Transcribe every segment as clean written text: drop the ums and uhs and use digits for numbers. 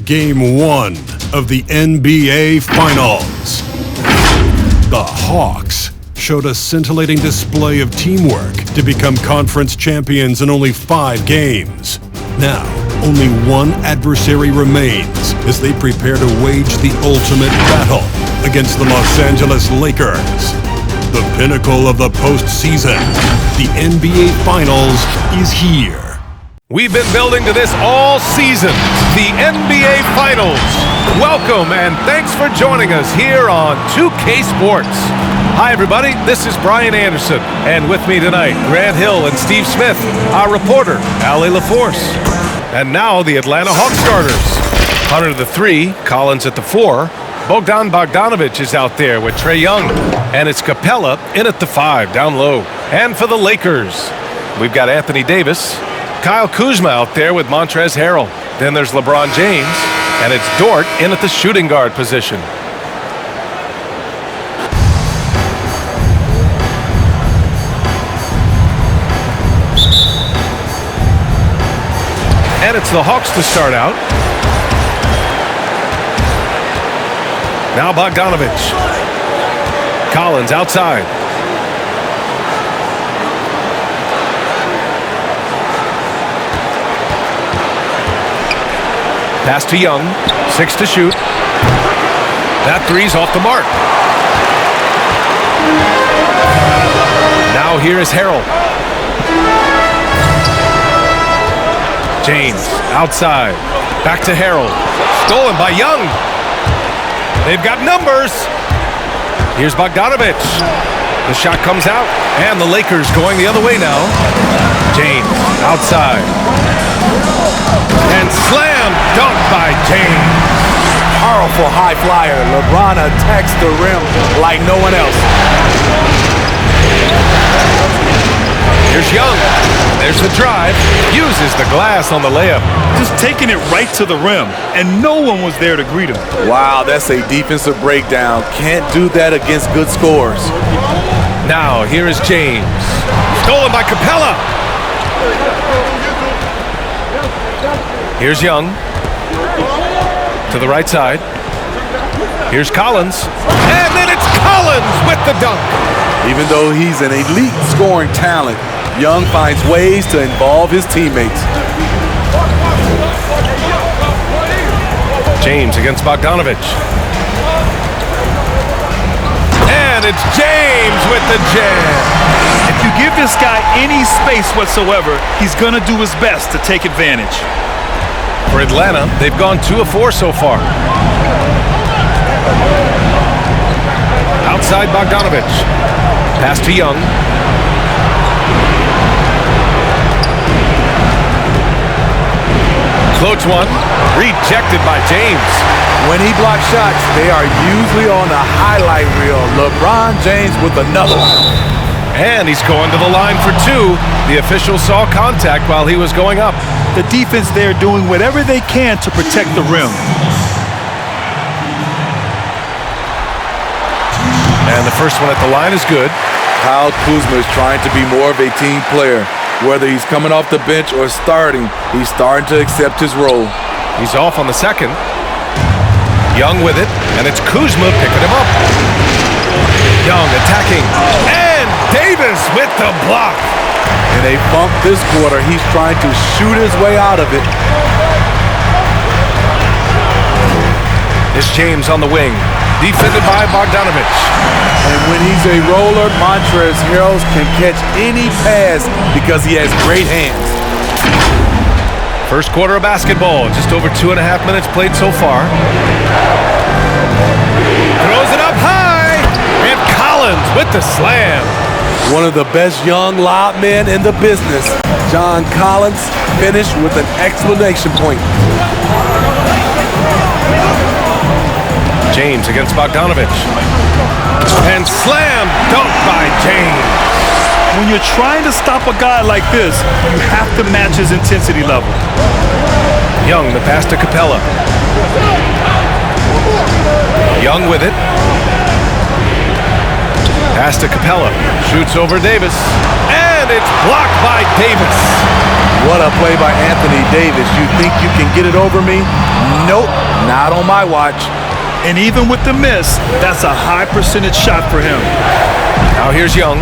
Game 1 of the NBA Finals. The Hawks showed a scintillating display of teamwork to become conference champions in only 5 games. Now, only one adversary remains as they prepare to wage the ultimate battle against the Los Angeles Lakers. The pinnacle of the postseason, the NBA Finals, is here. We've been building to this all season, the NBA Finals. Welcome and thanks for joining us here on 2K Sports. Hi everybody, this is Brian Anderson, and with me tonight, Grant Hill and Steve Smith, our reporter, Allie LaForce. And now the Atlanta Hawks starters. Hunter the 3, Collins at the 4. Bogdan Bogdanovic is out there with Trae Young, and it's Capella in at the 5, down low. And for the Lakers, we've got Anthony Davis, Kyle Kuzma out there with Montrezl Harrell. Then there's LeBron James, and it's Dort in at the shooting guard position. And it's the Hawks to start out. Now Bogdanovic. Collins outside. Pass to Young. 6 to shoot. That three's off the mark. Now here is Harrell. James outside. Back to Harrell. Stolen by Young. They've got numbers. Here's Bogdanovic. The shot comes out, and the Lakers going the other way now. James outside. And slam dunk by James. Powerful high flyer. LeBron attacks the rim like no one else. Here's Young. There's the drive. Uses the glass on the layup. Just taking it right to the rim, and no one was there to greet him. Wow, that's a defensive breakdown. Can't do that against good scores. Now, here is James. Stolen by Capella. Here's Young. To the right side. Here's Collins. And then it's Collins with the dunk. Even though he's an elite scoring talent, Young finds ways to involve his teammates. James against Bogdanovic. And it's James with the jam. If you give this guy any space whatsoever, he's going to do his best to take advantage. For Atlanta, they've gone 2 of 4 so far. Outside Bogdanovic. Pass to Young. Floats one. Rejected by James. When he blocks shots, they are usually on the highlight reel. LeBron James with another one. And he's going to the line for 2. The official saw contact while he was going up. The defense there doing whatever they can to protect the rim. And the first one at the line is good. Kyle Kuzma is trying to be more of a team player. Whether he's coming off the bench or starting, he's starting to accept his role. He's off on the second. Young with it, and it's Kuzma picking him up. Young attacking, and Davis with the block. In a bump this quarter, he's trying to shoot his way out of it. It's James on the wing, defended by Bogdanovic. And when he's a roller, Montrezl Harrell can catch any pass because he has great hands. First quarter of basketball, just over 2.5 minutes played so far. Throws it up high, and Collins with the slam. One of the best young lob men in the business, John Collins, finished with an exclamation point. James against Bogdanovic. And slam dunk by James. When you're trying to stop a guy like this, you have to match his intensity level. Young, the pass to Capella. Young with it. Pass to Capella. Shoots over Davis. And it's blocked by Davis. What a play by Anthony Davis. You think you can get it over me? Nope, not on my watch. And even with the miss, that's a high percentage shot for him. Now here's Young.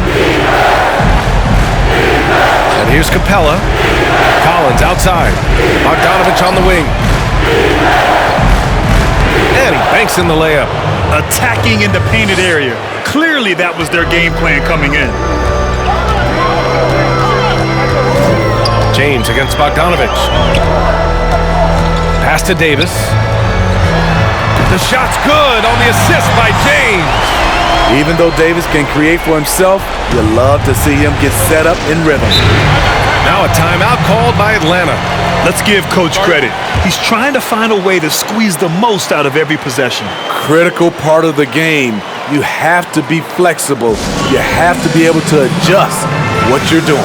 And here's Capella. Collins outside. Bogdanovich on the wing. And he banks in the layup. Attacking in the painted area. Clearly that was their game plan coming in. James against Bogdanovich. Pass to Davis. The shot's good on the assist by James. Even though Davis can create for himself, you love to see him get set up in rhythm. Now a timeout called by Atlanta. Let's give Coach credit. He's trying to find a way to squeeze the most out of every possession. Critical part of the game. You have to be flexible. You have to be able to adjust what you're doing.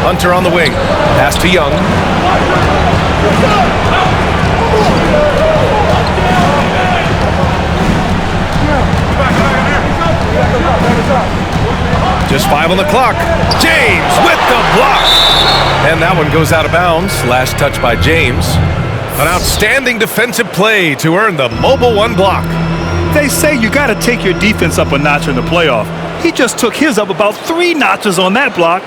Hunter on the wing. Pass to Young. Just 5 on the clock. James with the block. And that one goes out of bounds. Last touch by James. An outstanding defensive play to earn the Mobile One block. They say you got to take your defense up a notch in the playoff. He just took his up about 3 notches on that block.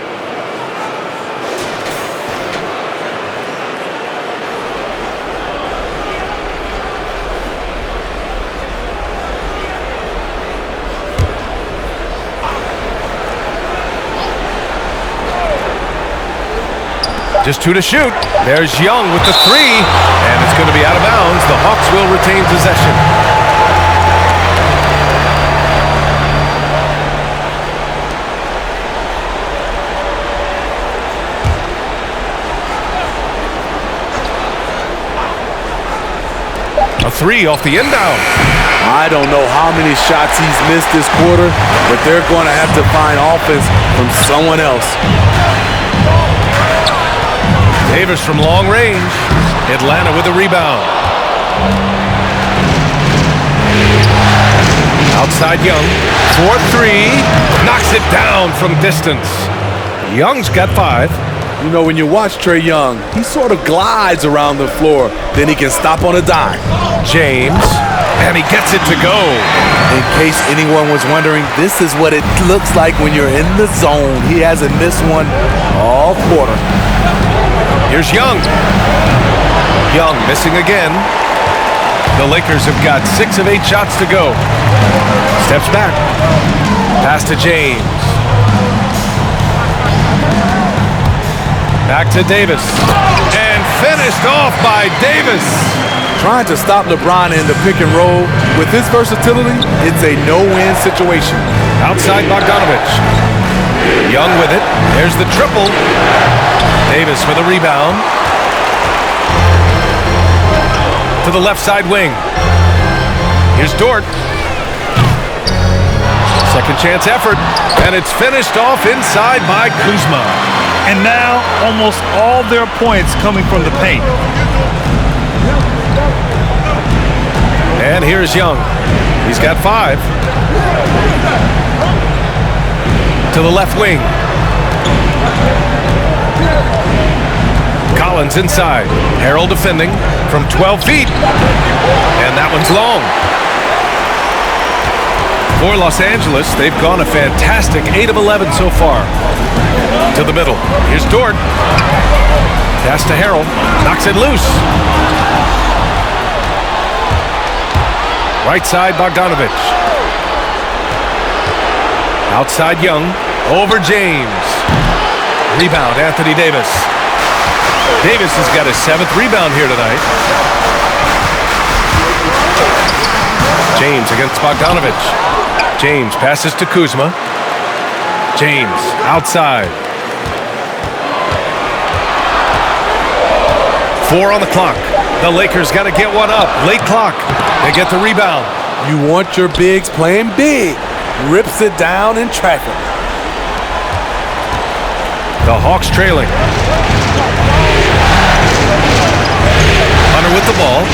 Just 2 to shoot. There's Young with the 3, and it's going to be out of bounds. The Hawks will retain possession. A 3 off the inbound. I don't know how many shots he's missed this quarter, but they're going to have to find offense from someone else. Davis from long range. Atlanta with a rebound. Outside Young. 4-3. Knocks it down from distance. Young's got 5. You know, when you watch Trae Young, he sort of glides around the floor. Then he can stop on a dime. James. And he gets it to go. In case anyone was wondering, this is what it looks like when you're in the zone. He hasn't missed one all quarter. Here's Young. Young missing again. The Lakers have got 6 of 8 shots to go. Steps back. Pass to James. Back to Davis. And finished off by Davis. Trying to stop LeBron in the pick and roll. With his versatility, it's a no-win situation. Outside Bogdanovich. Young with it. There's the triple. Davis for the rebound. To the left side wing. Here's Dort. Second chance effort. And it's finished off inside by Kuzma. And now almost all their points coming from the paint. And here's Young. He's got 5. To the left wing. Collins inside. Harrell defending from 12 feet. And that one's long. For Los Angeles, they've gone a fantastic 8 of 11 so far. To the middle. Here's Dort. Pass to Harrell. Knocks it loose. Right side, Bogdanovich. Outside Young. Over James. Rebound, Anthony Davis. Davis has got his 7th rebound here tonight. James against Bogdanovich. James passes to Kuzma. James outside. 4 on the clock. The Lakers got to get one up. Late clock. They get the rebound. You want your bigs playing big. Rips it down in traffic. The Hawks trailing. Hunter with the ball.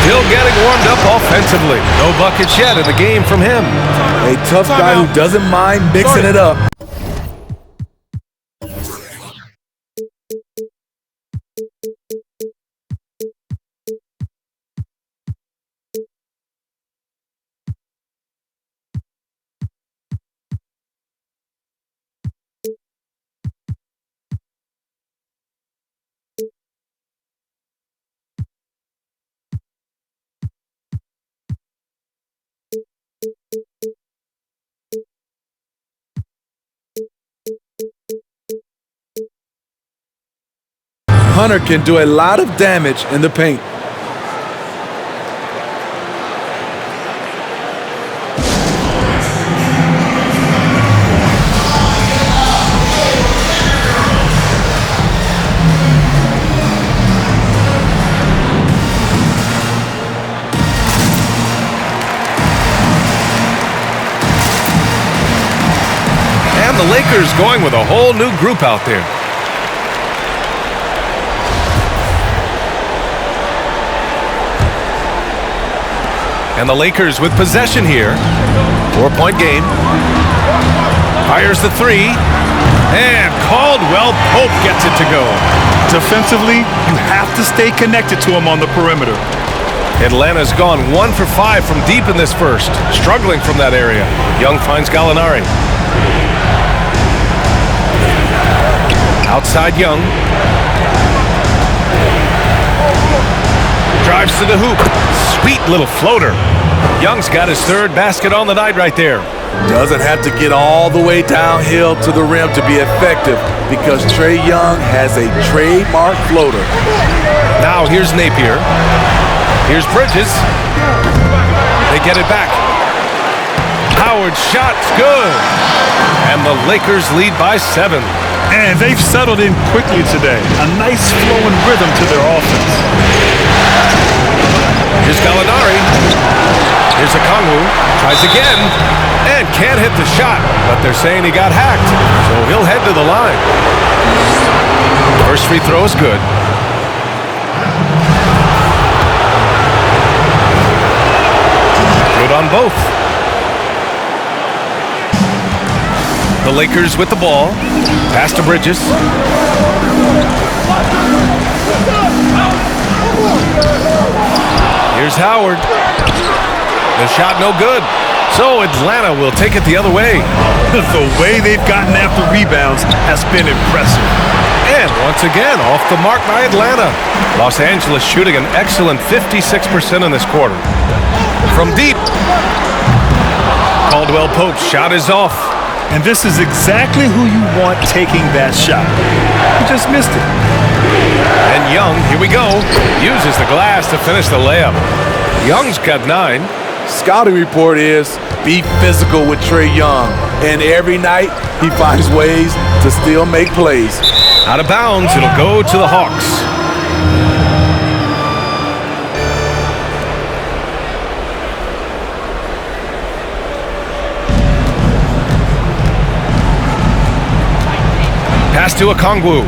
Still getting warmed up offensively. No buckets yet in the game from him. A tough guy who doesn't mind mixing it up. Hunter can do a lot of damage in the paint. And the Lakers going with a whole new group out there. And the Lakers with possession here. 4-point game. Fires the three. And Caldwell Pope gets it to go. Defensively, you have to stay connected to him on the perimeter. Atlanta's gone 1 for 5 from deep in this first. Struggling from that area. Young finds Gallinari. Outside Young. Drives to the hoop. Sweet little floater. Young's got his third basket on the night right there. Doesn't have to get all the way downhill to the rim to be effective because Trae Young has a trademark floater. Now here's Napier. Here's Bridges. They get it back. Howard's shot's good. And the Lakers lead by 7. And they've settled in quickly today. A nice flowing rhythm to their offense. Here's Gallinari. Here's Okongwu. Tries again. And can't hit the shot. But they're saying he got hacked. So he'll head to the line. First free throw is good. Good on both. The Lakers with the ball. Pass to Bridges. Here's Howard. The shot no good. So Atlanta will take it the other way. The way they've gotten after rebounds has been impressive. And once again, off the mark by Atlanta. Los Angeles shooting an excellent 56% in this quarter. From deep. Caldwell Pope's shot is off. And this is exactly who you want taking that shot. He just missed it. And Young, here we go, uses the glass to finish the layup. Young's got 9. Scouting report is be physical with Trae Young. And every night he finds ways to still make plays. Out of bounds, it'll go to the Hawks. Pass to Okongwu.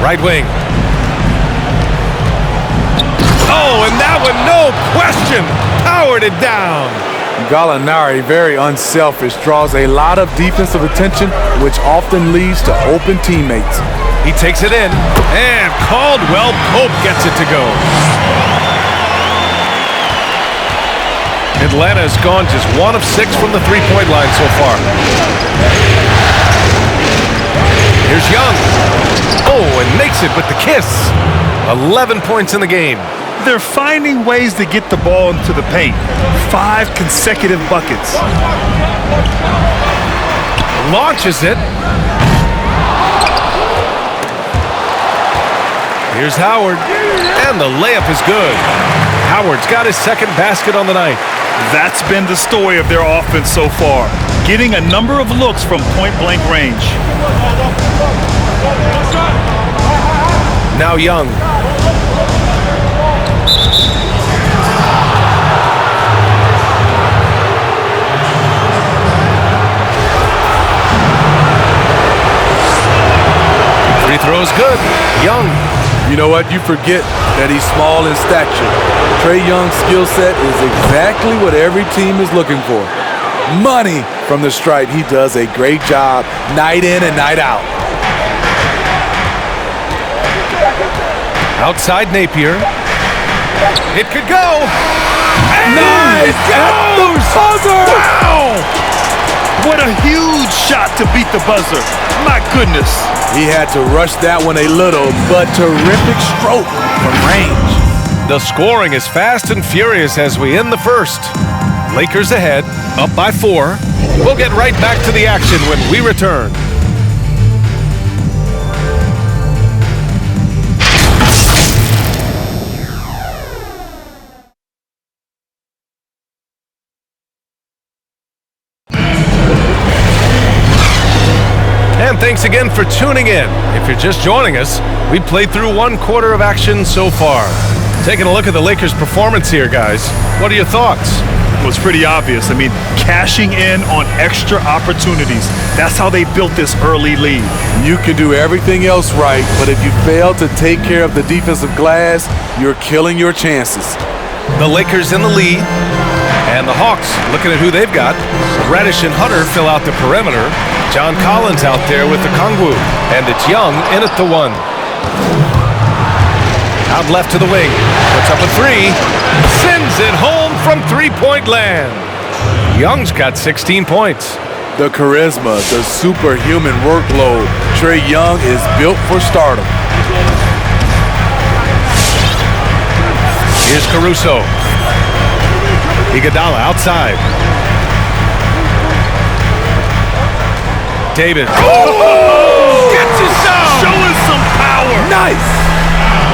Right wing. Oh, and that one, no question, powered it down. Gallinari, very unselfish, draws a lot of defensive attention, which often leads to open teammates. He takes it in, and Caldwell Pope gets it to go. Atlanta's gone just 1 of 6 from the three-point line so far. Here's Young. Oh, and makes it with the kiss. 11 points in the game. They're finding ways to get the ball into the paint. 5 consecutive buckets. Launches it. Here's Howard. And the layup is good. Howard's got his second basket on the night. That's been the story of their offense so far. Getting a number of looks from point-blank range. Now Young. throw is good. Young. You know what? You forget that he's small in stature. Trae Young's skill set is exactly what every team is looking for. Money from the stripe. He does a great job night in and night out. Outside Napier. It could go. And Nice! it goes! Buzzer! Wow! What a huge shot to beat the buzzer. My goodness. He had to rush that one a little, but terrific stroke from range. The scoring is fast and furious as we end the first. Lakers ahead, up by 4. We'll get right back to the action when we return. And thanks again for tuning in. If you're just joining us, we played through 1 quarter of action so far. Taking a look at the Lakers' performance here, guys. What are your thoughts? It was pretty obvious. I mean, cashing in on extra opportunities. That's how they built this early lead. You can do everything else right, but if you fail to take care of the defensive glass, you're killing your chances. The Lakers in the lead. And the Hawks, looking at who they've got. Reddish and Hunter fill out the perimeter. John Collins out there with the Kongwu. And it's Young in at the 1. Out left to the wing. Puts up a 3. Sends it home from three-point land. Young's got 16 points. The charisma, the superhuman workload. Trae Young is built for stardom. Here's Caruso. Iguodala outside. Davis. Oh! Gets it down! Showing some power. Nice!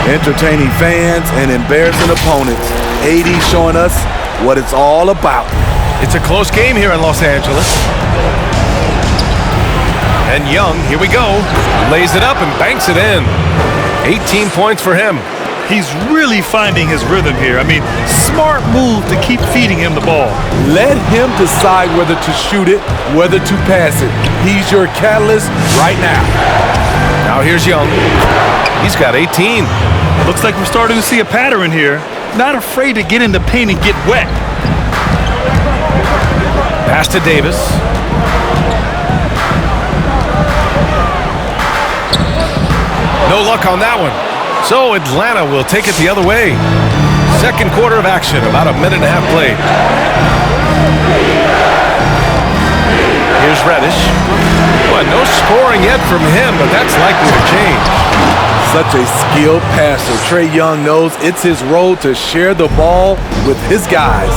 Entertaining fans and embarrassing opponents. AD showing us what it's all about. It's a close game here in Los Angeles. And Young, here we go. Lays it up and banks it in. 18 points for him. He's really finding his rhythm here. I mean, smart move to keep feeding him the ball. Let him decide whether to shoot it, whether to pass it. He's your catalyst right now. Now here's Young. He's got 18. Looks like we're starting to see a pattern here. Not afraid to get in the paint and get wet. Pass to Davis. No luck on that one. So Atlanta will take it the other way. Second quarter of action, about a minute and a half played. Here's Reddish. Well, no scoring yet from him, but that's likely to change. Such a skilled passer. Trae Young knows it's his role to share the ball with his guys.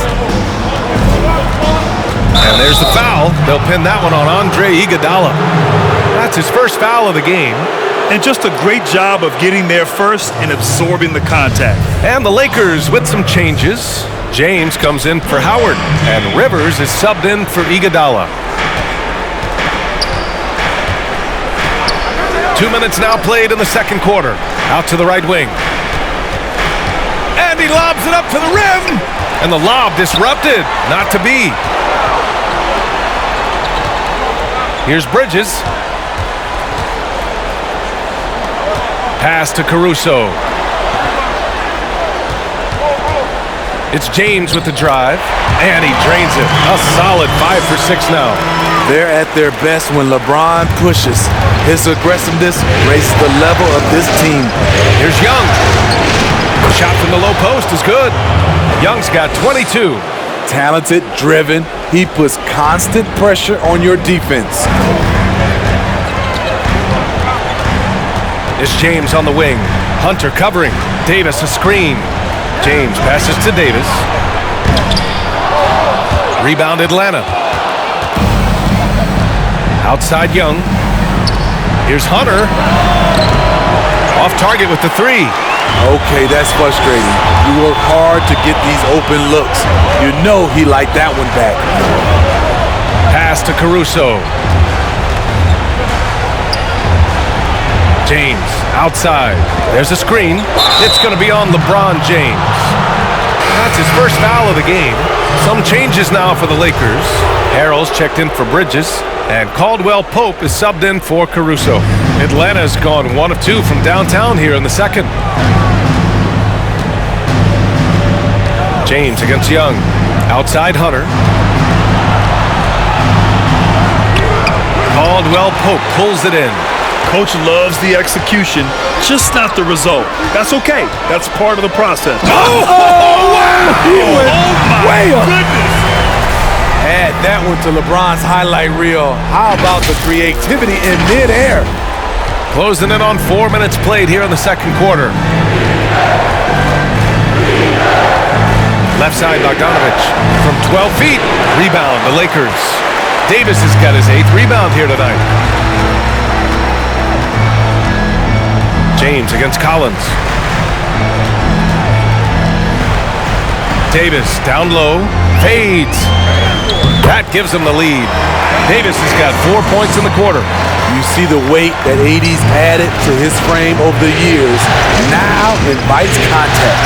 And there's the foul. They'll pin that one on Andre Iguodala. That's his first foul of the game. And just a great job of getting there first and absorbing the contact. And the Lakers with some changes. James comes in for Howard, and Rivers is subbed in for Iguodala. 2 minutes now played in the second quarter. Out to the right wing. And he lobs it up to the rim. And the lob disrupted. Not to be. Here's Bridges. Pass to Caruso. It's James with the drive, and he drains it. A solid 5 for 6 now. They're at their best when LeBron pushes. His aggressiveness raises the level of this team. Here's Young. Shot from the low post is good. Young's got 22. Talented, driven. He puts constant pressure on your defense. It's James on the wing. Hunter covering. Davis a screen. James passes to Davis. Rebound Atlanta. Outside Young. Here's Hunter. Off target with the 3. Okay, that's frustrating. You work hard to get these open looks. You know he liked that one back. Pass to Caruso. James outside. There's a screen. It's going to be on LeBron James. That's his first foul of the game. Some changes now for the Lakers. Harrell's checked in for Bridges, and Caldwell Pope is subbed in for Caruso. Atlanta's gone 1 of 2 from downtown here in the second. James against Young. Outside Hunter. Caldwell Pope pulls it in. Coach loves the execution, just not the result. That's okay. That's part of the process. Oh, wow! He went way up. Goodness. Add that one to LeBron's highlight reel. How about the creativity in midair? Closing in on 4 minutes played here in the second quarter. Left side Bogdanovich from 12 feet. Rebound the Lakers. Davis has got his 8th rebound here tonight. James against Collins. Davis down low. Fades. That gives him the lead. Davis has got 4 points in the quarter. You see the weight that AD's added to his frame over the years. Now invites contact.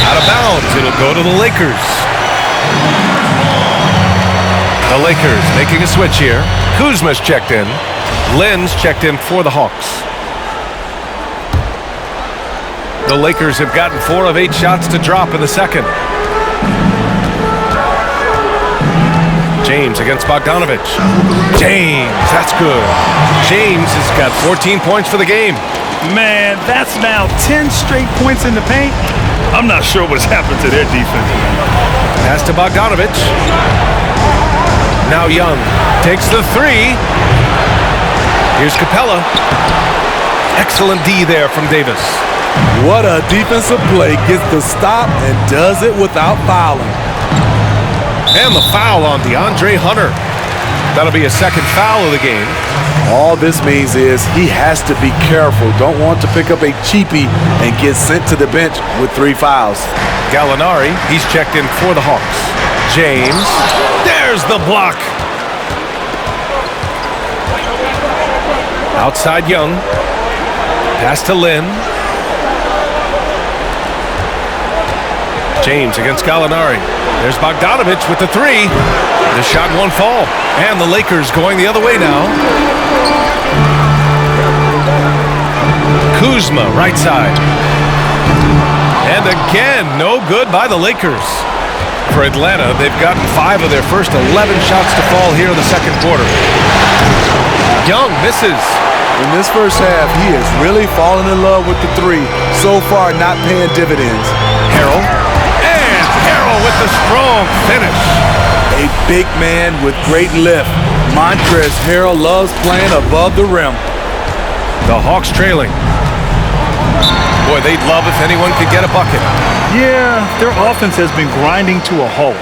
Out of bounds. It'll go to the Lakers. The Lakers making a switch here. Kuzma's checked in. Lynn's checked in for the Hawks. The Lakers have gotten 4 of 8 shots to drop in the second. James against Bogdanovich. James, that's good. James has got 14 points for the game. Man, that's now 10 straight points in the paint. I'm not sure what's happened to their defense. Pass to Bogdanovich. Now Young takes the 3. Here's Capella. Excellent D there from Davis. What a defensive play. Gets the stop and does it without fouling. And the foul on DeAndre Hunter. That'll be a second foul of the game. All this means is he has to be careful. Don't want to pick up a cheapie and get sent to the bench with 3 fouls. Gallinari, he's checked in for the Hawks. James, there's the block. Outside Young. Pass to Lynn. James against Gallinari. There's Bogdanovich with the 3. The shot won't fall. And the Lakers going the other way now. Kuzma, right side. And again, no good by the Lakers. For Atlanta, they've gotten 5 of their first 11 shots to fall here in the second quarter. Young misses. In this first half, he has really fallen in love with the 3. So far, not paying dividends. Harrell. And Harrell with the strong finish. A big man with great lift. Montrezl Harrell loves playing above the rim. The Hawks trailing. Boy, they'd love if anyone could get a bucket. Yeah, their offense has been grinding to a halt.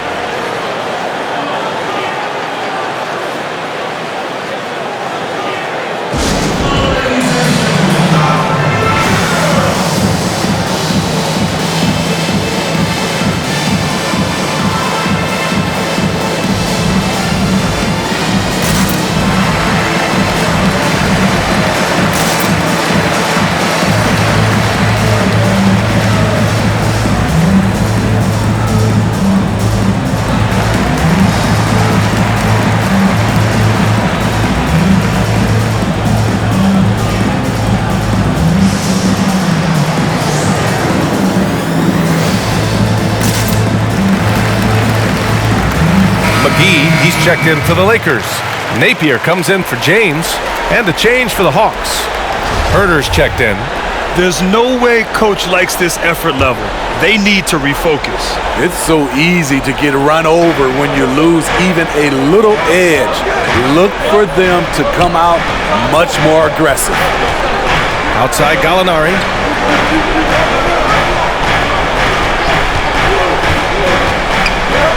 He's checked in for the Lakers. Napier comes in for James, and a change for the Hawks. Herter's checked in. There's no way coach likes this effort level. They need to refocus. It's so easy to get run over when you lose even a little edge. Look for them to come out much more aggressive. Outside Gallinari.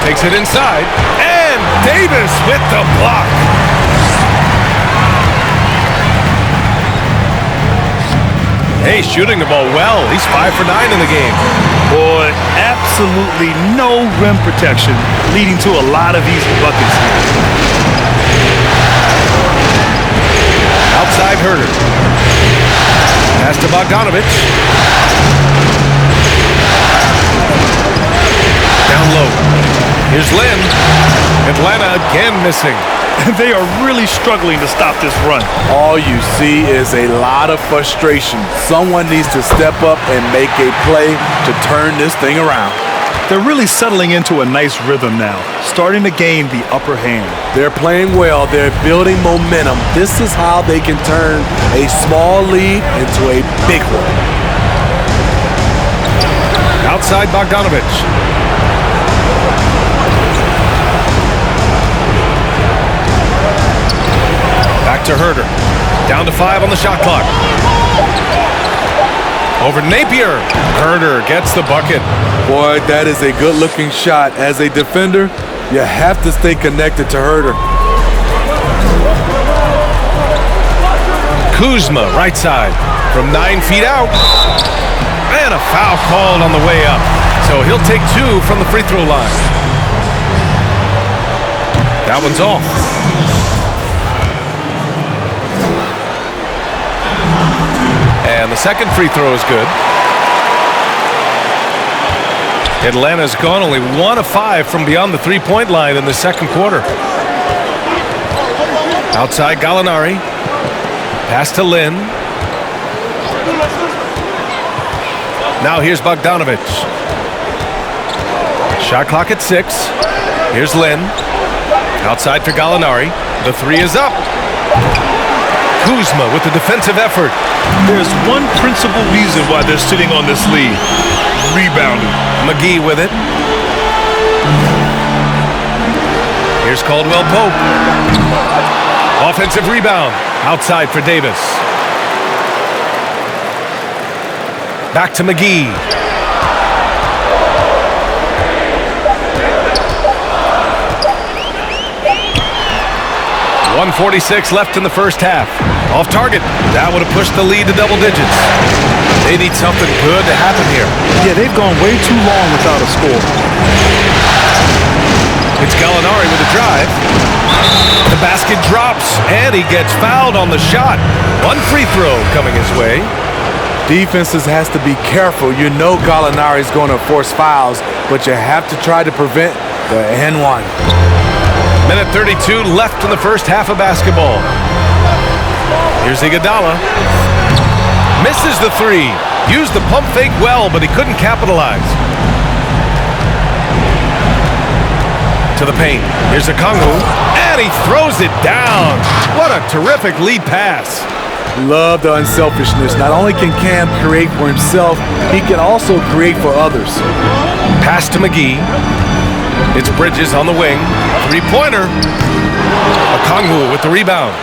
Takes it inside. And Davis with the block. Hey, shooting the ball well. He's 5 for 9 in the game. Boy, absolutely no rim protection, leading to a lot of easy buckets. Outside Herter. Pass to Bogdanovich. again missing. They are really struggling to stop this run. All you see is a lot of frustration. Someone needs to step up and make a play to turn this thing around. They're really settling into a nice rhythm now, starting to gain the upper hand. They're playing well. They're building momentum. This is how they can turn a small lead into a big one. Outside Bogdanovich. Back to Herder. Down to 5 on the shot clock. Over Napier. Herder gets the bucket. Boy, that is a good-looking shot. As a defender, you have to stay connected to Herder. Kuzma, right side, from 9 feet out. And a foul called on the way up. So he'll take 2 from the free throw line. That one's off. And the second free throw is good. Atlanta's gone only 1 of 5 from beyond the three-point line in the second quarter. Outside Gallinari. Pass to Lynn. Now here's Bogdanovich. Shot clock at 6. Here's Lynn. Outside for Gallinari. The 3 is up. Kuzma with the defensive effort. There's one principal reason why they're sitting on this lead. Rebounding. McGee with it. Here's Caldwell Pope. Offensive rebound. Outside for Davis. Back to McGee. 1:46 left in the first half. Off target. That would have pushed the lead to double digits. They need something good to happen here. Yeah, they've gone way too long without a score. It's Gallinari with a drive. The basket drops, and he gets fouled on the shot. One free throw coming his way. Defenses has to be careful. You know Gallinari is going to force fouls, but you have to try to prevent the N1. Minute 32 left in the first half of basketball. Here's Iguodala. Misses the 3. Used the pump fake well, but he couldn't capitalize. To the paint. Here's Okongwu, and he throws it down. What a terrific lead pass. Love the unselfishness. Not only can Cam create for himself, he can also create for others. Pass to McGee. It's Bridges on the wing. Three-pointer. Okongwu with the rebound.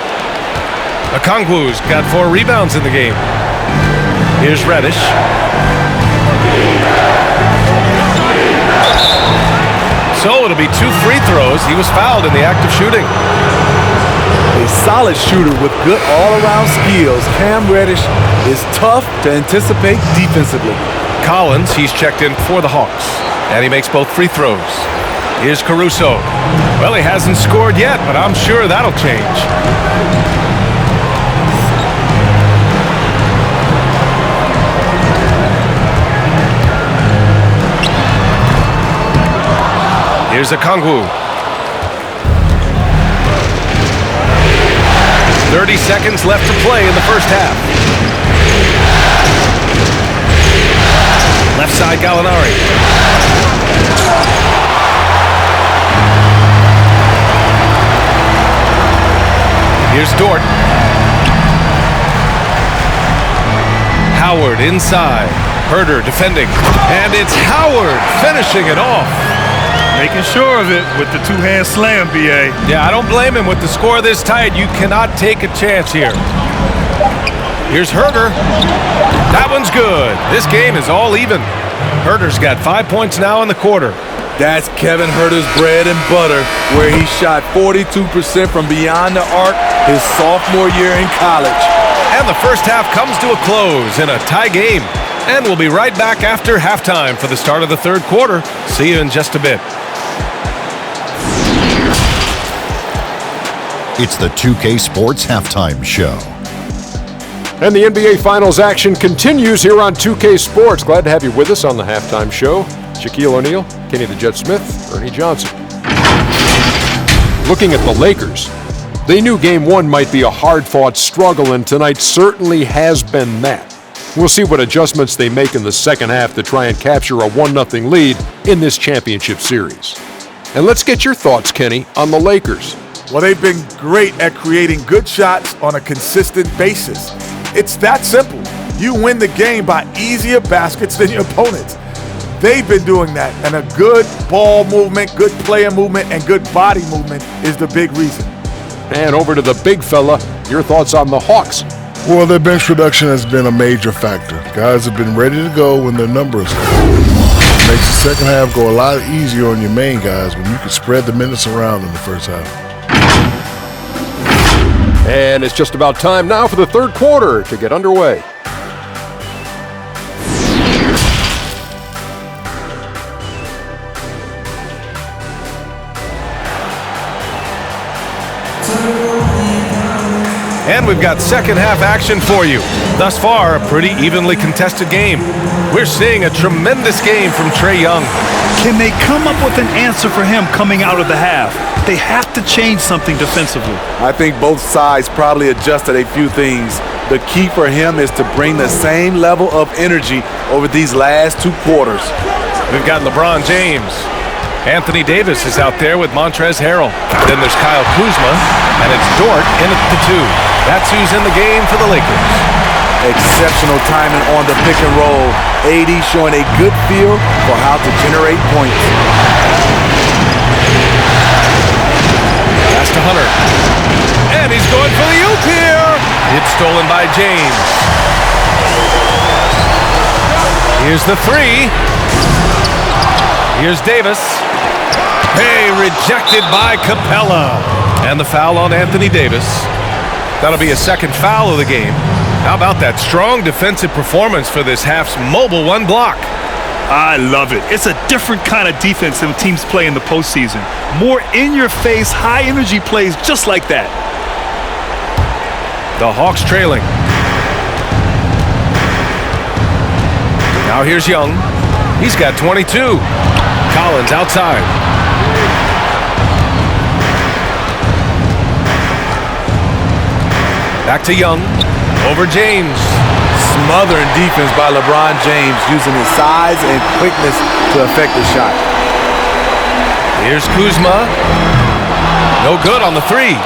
Okongwu's got 4 rebounds in the game. Here's Reddish. So it'll be 2 free throws. He was fouled in the act of shooting. A solid shooter with good all-around skills. Cam Reddish is tough to anticipate defensively. Collins, he's checked in for the Hawks. And he makes both free throws. Here's Caruso. Well, he hasn't scored yet, but I'm sure that'll change. Here's Okongwu. 30 seconds left to play in the first half. Left side Gallinari. Here's Dort. Howard inside. Herder defending. And it's Howard finishing it off. Making sure of it with the 2-hand slam, B.A. Yeah, I don't blame him. With the score this tight, you cannot take a chance here. Here's Herder. That one's good. This game is all even. Herder's got 5 points now in the quarter. That's Kevin Herter's bread and butter, where he shot 42% from beyond the arc his sophomore year in college. And the first half comes to a close in a tie game. And we'll be right back after halftime for the start of the third quarter. See you in just a bit. It's the 2K Sports Halftime Show. And the NBA Finals action continues here on 2K Sports. Glad to have you with us on the halftime show. Shaquille O'Neal, Kenny the Jet Smith, Ernie Johnson. Looking at the Lakers, they knew Game 1 might be a hard-fought struggle, and tonight certainly has been that. We'll see what adjustments they make in the second half to try and capture a 1-0 lead in this championship series. And let's get your thoughts, Kenny, on the Lakers. Well, they've been great at creating good shots on a consistent basis. It's that simple. You win the game by easier baskets than your opponents. They've been doing that, and a good ball movement, good player movement, and good body movement is the big reason. And over to the big fella, your thoughts on the Hawks. Well, their bench production has been a major factor. Guys have been ready to go when their numbers come. It makes the second half go a lot easier on your main guys when you can spread the minutes around in the first half. And it's just about time now for the third quarter to get underway. And we've got second half action for you. Thus far, a pretty evenly contested game. We're seeing a tremendous game from Trae Young. Can they come up with an answer for him coming out of the half? They have to change something defensively. I think both sides probably adjusted a few things. The key for him is to bring the same level of energy over these last two quarters. We've got LeBron James. Anthony Davis is out there with Montrezl Harrell. Then there's Kyle Kuzma, and it's Dort in at the 2. That's who's in the game for the Lakers. Exceptional timing on the pick and roll. AD showing a good feel for how to generate points. Pass to Hunter. And he's going for the oop here. It's stolen by James. Here's the 3. Here's Davis. Hey, rejected by Capella. And the foul on Anthony Davis. That'll be a second foul of the game. How about that strong defensive performance for this half's mobile one block? I love it. It's a different kind of defense than teams play in the postseason. More in-your-face, high-energy plays just like that. The Hawks trailing. Now here's Young. He's got 22. Collins outside. Back to Young. Over James. Smothering defense by LeBron James, using his size and quickness to affect the shot. Here's Kuzma. No good on the 3.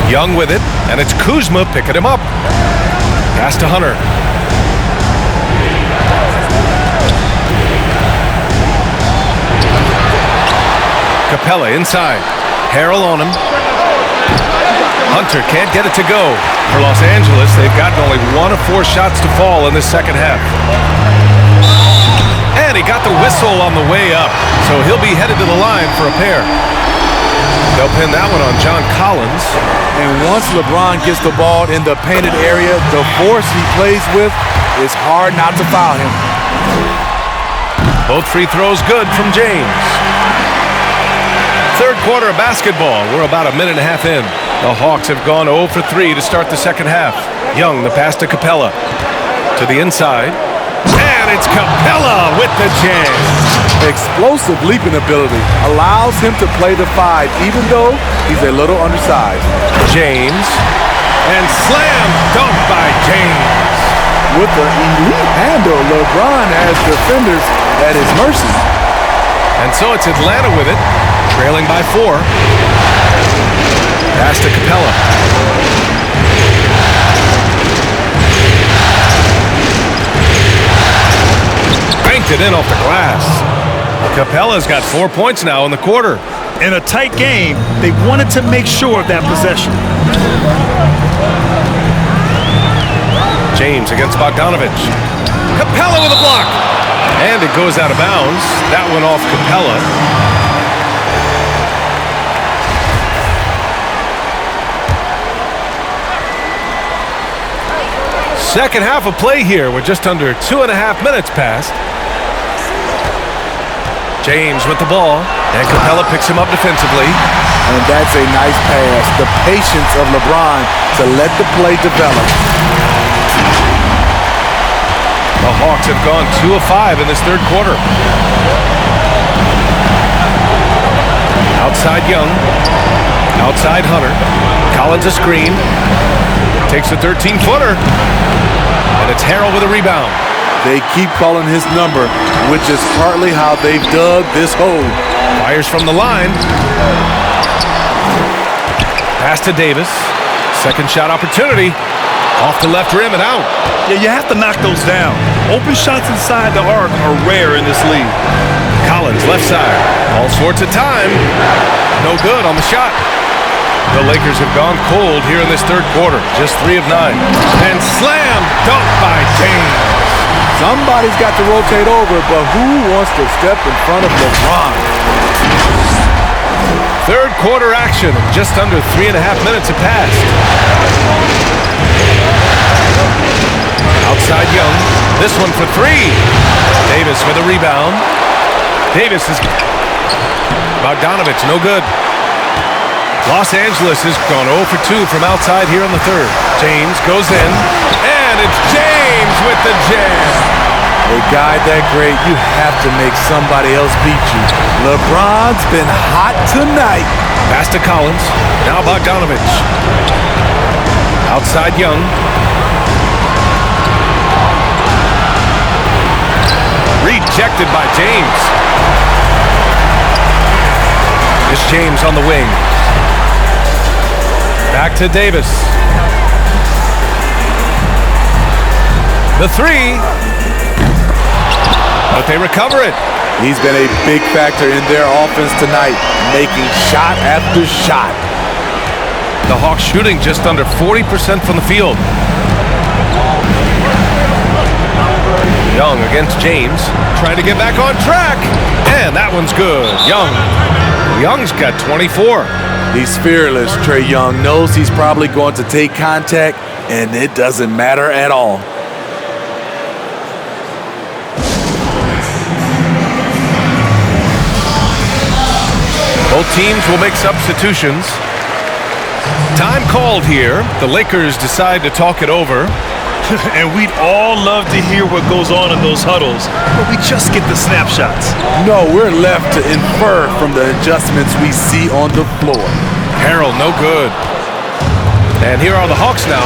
Young with it, and it's Kuzma picking him up. Pass to Hunter. Capella inside. Harrell on him. Hunter can't get it to go. For Los Angeles, they've gotten only 1 of 4 shots to fall in this second half. And he got the whistle on the way up, so he'll be headed to the line for a pair. They'll pin that one on John Collins. And once LeBron gets the ball in the painted area, the force he plays with, it's hard not to foul him. Both free throws good from James. Third quarter of basketball. We're about a minute and a half in. The Hawks have gone 0 for 3 to start the second half. Young, the pass to Capella. To the inside. And it's Capella with the jam. Explosive leaping ability allows him to play the 5, even though he's a little undersized. James. And slam dunk by James. With the elite handle, LeBron has defenders at his mercy. And so it's Atlanta with it, trailing by 4. Pass to Capella. Banked it in off the glass. Capella's got 4 points now in the quarter. In a tight game, they wanted to make sure of that possession. James against Bogdanovich. Capella with a block. And it goes out of bounds. That went off Capella. Second half of play here. We're just under 2.5 minutes past. James with the ball. And Capella picks him up defensively. And that's a nice pass. The patience of LeBron to let the play develop. The Hawks have gone 2 of 5 in this third quarter. Outside Young. Outside Hunter. Collins a screen. Takes a 13-footer. And it's Harrell with a rebound. They keep calling his number, which is partly how they've dug this hole. Fires from the line. Pass to Davis. Second shot opportunity. Off the left rim and out. Yeah, you have to knock those down. Open shots inside the arc are rare in this league. Collins, left side. All sorts of time. No good on the shot. The Lakers have gone cold here in this third quarter. Just 3 of 9. And slam dunk by James. Somebody's got to rotate over, but who wants to step in front of LeBron? Third quarter action. Just under 3.5 minutes have passed. Outside Young. This one for 3. Davis with a rebound. Davis is... Bogdanovich, no good. Los Angeles has gone 0 for 2 from outside here in the third. James goes in, and it's James with the jam. A guy that great, you have to make somebody else beat you. LeBron's been hot tonight. Pass to Collins. Now Bogdanovich. Outside Young. Rejected by James. It's James on the wing. Back to Davis. The 3. But they recover it. He's been a big factor in their offense tonight, making shot after shot. The Hawks shooting just under 40% from the field. Young against James, trying to get back on track. And that one's good. Young's got 24. He's fearless. Trae Young knows he's probably going to take contact, and it doesn't matter at all. Both teams will make substitutions. Time called here. The Lakers decide to talk it over. And we'd all love to hear what goes on in those huddles, but we just get the snapshots. No, we're left to infer from the adjustments we see on the floor. Harrell, no good. And here are the Hawks now.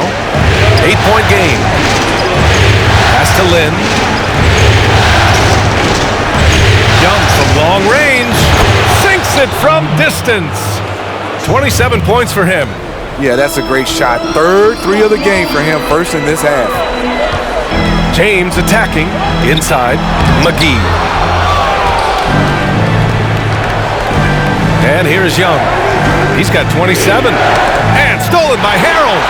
8-point game. Pass to Lynn. Young from long range. Sinks it from distance. 27 points for him. Yeah, that's a great shot. Third 3 of the game for him, first in this half. James attacking. Inside. McGee. And here's Young. He's got 27. And stolen by Harrell.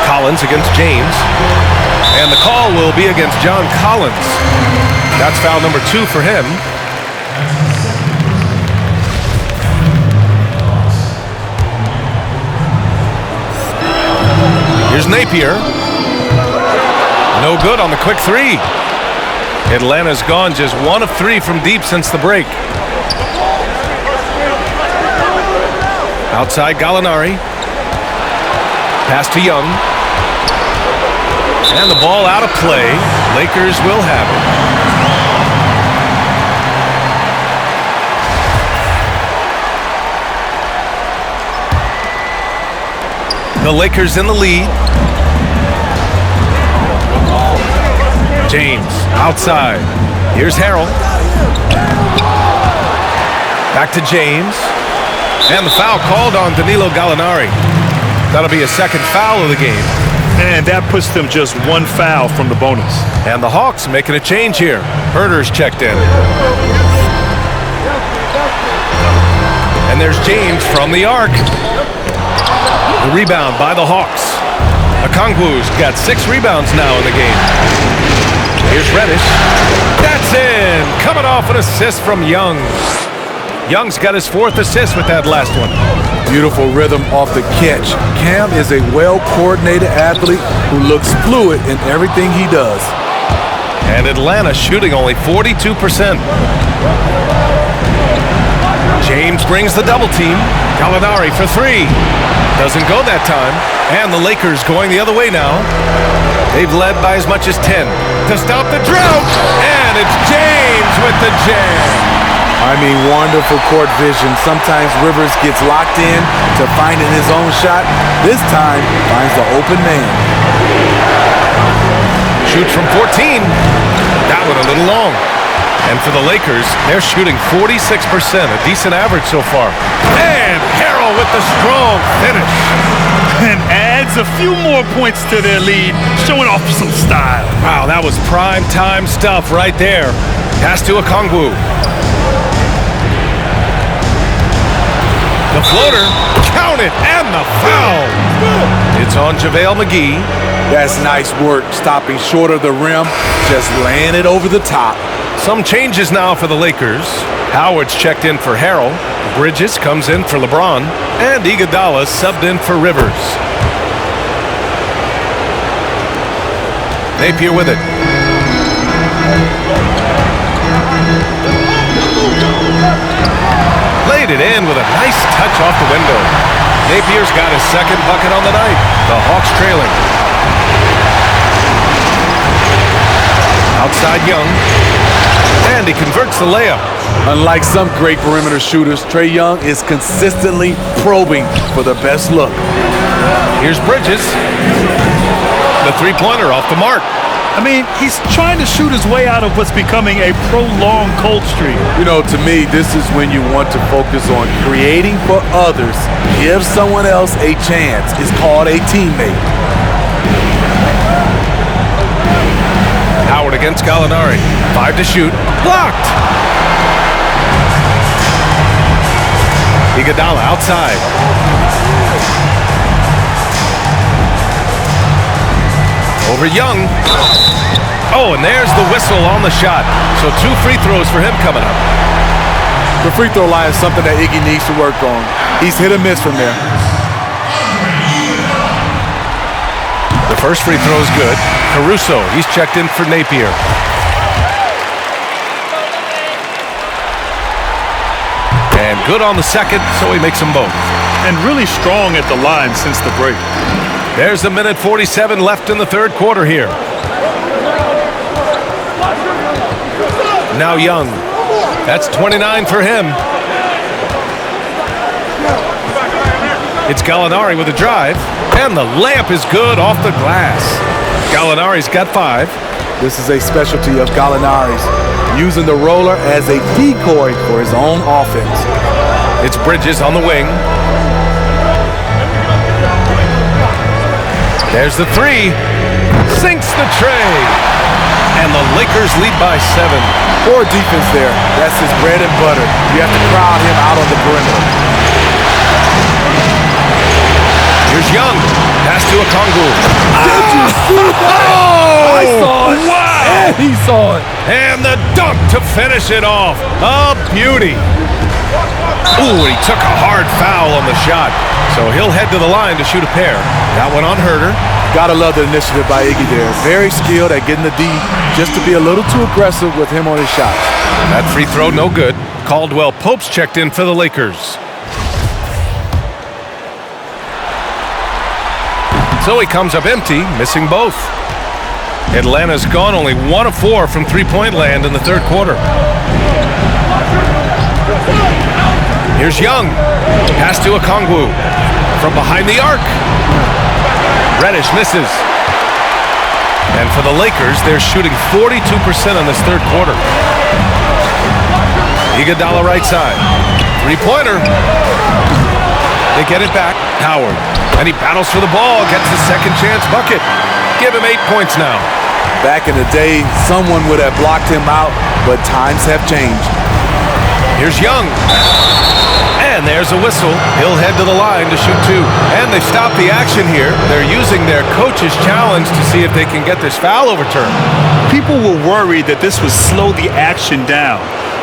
Collins against James. And the call will be against John Collins. That's foul number 2 for him. Here's Napier. No good on the quick 3. Atlanta's gone just 1 of 3 from deep since the break. Outside Gallinari. Pass to Young. And the ball out of play. Lakers will have it. The Lakers in the lead. James outside. Here's Harrell. Back to James. And the foul called on Danilo Gallinari. That'll be a second foul of the game. And that puts them just 1 foul from the bonus. And the Hawks making a change here. Herter's checked in. And there's James from the arc. The rebound by the Hawks. Okongwu's got 6 rebounds now in the game. Here's Reddish. That's in. Coming off an assist from Young. Young's got his 4th assist with that last one. Beautiful rhythm off the catch. Cam is a well-coordinated athlete who looks fluid in everything he does. And Atlanta shooting only 42%. James brings the double team. Gallinari for 3. Doesn't go that time. And the Lakers going the other way now. They've led by as much as 10 to stop the drought. And And it's James with the jam. I mean, wonderful court vision. Sometimes Rivers gets locked in to finding his own shot. This time, finds the open man. Shoots from 14. That one a little long. And for the Lakers, they're shooting 46%, a decent average so far. And Harrell with the strong finish. And adds a few more points to their lead, showing off some style. Wow, that was prime time stuff right there. Pass to Okongwu. The floater, count it, and the foul. It's on JaVale McGee. That's nice work, stopping short of the rim, just laying it over the top. Some changes now for the Lakers. Howard's checked in for Harrell. Bridges comes in for LeBron. And Iguodala subbed in for Rivers. Napier with it. Laid it in with a nice touch off the window. Napier's got his second bucket on the night. The Hawks trailing. Outside Young. And he converts the layup. Unlike some great perimeter shooters, Trae Young is consistently probing for the best look. Here's Bridges. The three-pointer off the mark. I mean, he's trying to shoot his way out of what's becoming a prolonged cold streak. You know, to me, this is when you want to focus on creating for others. Give someone else a chance. It's called a teammate. Howard against Gallinari. 5 to shoot. Blocked! Iguodala outside. Over Young. Oh, and there's the whistle on the shot. So 2 free throws for him coming up. The free throw line is something that Iggy needs to work on. He's hit or miss from there. The first free throw is good. Caruso, he's checked in for Napier. And good on the second, so he makes them both. And really strong at the line since the break. There's a minute 47 left in the third quarter here. Now Young. That's 29 for him. It's Gallinari with a drive. And the layup is good off the glass. Gallinari's got 5. This is a specialty of Gallinari's, using the roller as a decoy for his own offense. It's Bridges on the wing. There's the 3. Sinks the tray. And the Lakers lead by 7. Poor defense there. That's his bread and butter. You have to crowd him out on the perimeter. Here's Young. Pass to Okongwu. Did you see that? I saw it. Wow! And he saw it. And the dunk to finish it off. A beauty. Ooh, he took a hard foul on the shot. So he'll head to the line to shoot a pair. That one on Herter. Gotta love the initiative by Iggy there. Very skilled at getting the D, just to be a little too aggressive with him on his shots. That free throw no good. Caldwell Pope's checked in for the Lakers. So he comes up empty, missing both. Atlanta's gone only 1 of 4 from three-point land in the third quarter. Here's Young. Pass to Okongwu. From behind the arc. Reddish misses. And for the Lakers, they're shooting 42% in this third quarter. Iguodala right side. Three-pointer. They get it back. Howard. And he battles for the ball, gets the second chance bucket. Give him 8 points now. Back in the day, someone would have blocked him out, but times have changed. Here's Young. And there's a whistle. He'll head to the line to shoot 2. And they stop the action here. They're using their coach's challenge to see if they can get this foul overturned. People were worried that this would slow the action down.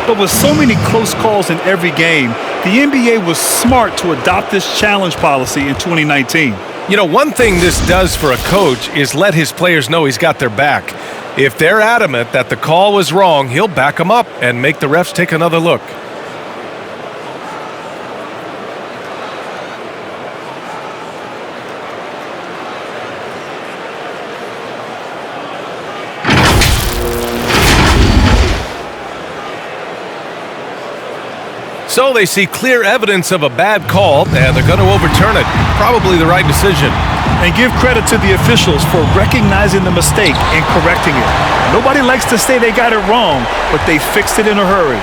But with so many close calls in every game, the NBA was smart to adopt this challenge policy in 2019. You know, one thing this does for a coach is let his players know he's got their back. If they're adamant that the call was wrong, he'll back them up and make the refs take another look. So they see clear evidence of a bad call, and they're going to overturn it. Probably the right decision. And give credit to the officials for recognizing the mistake and correcting it. Nobody likes to say they got it wrong, but they fixed it in a hurry.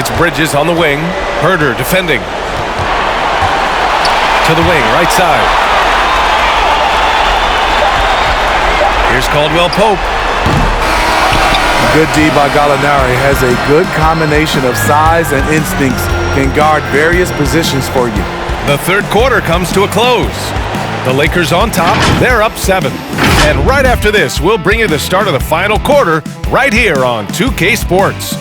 It's Bridges on the wing. Herder defending. To the wing, right side. Here's Caldwell Pope. Good D by Gallinari. Has a good combination of size and instincts. Can guard various positions for you. The third quarter comes to a close. The Lakers on top. They're up 7. And right after this, we'll bring you the start of the final quarter right here on 2K Sports.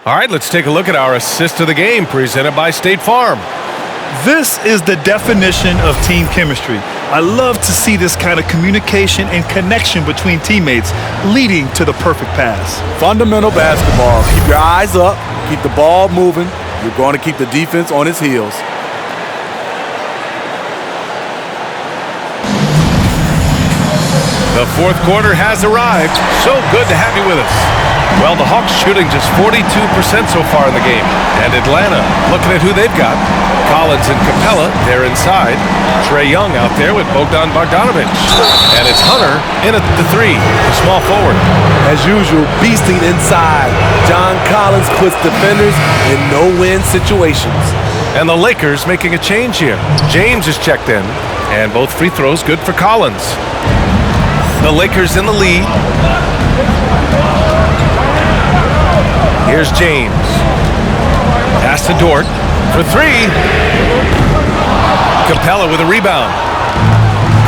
All right, let's take a look at our assist of the game presented by State Farm. This is the definition of team chemistry. I love to see this kind of communication and connection between teammates leading to the perfect pass. Fundamental basketball. Keep your eyes up. Keep the ball moving. You're going to keep the defense on its heels. The fourth quarter has arrived. So good to have you with us. Well, the Hawks shooting just 42% so far in the game. And Atlanta, looking at who they've got. Collins and Capella, they're inside. Trae Young out there with Bogdan Bogdanovic. And it's Hunter in at the 3, the small forward. As usual, beasting inside. John Collins puts defenders in no-win situations. And the Lakers making a change here. James is checked in. And both free throws good for Collins. The Lakers in the lead. Here's James. Pass to Dort for 3. Capella with a rebound.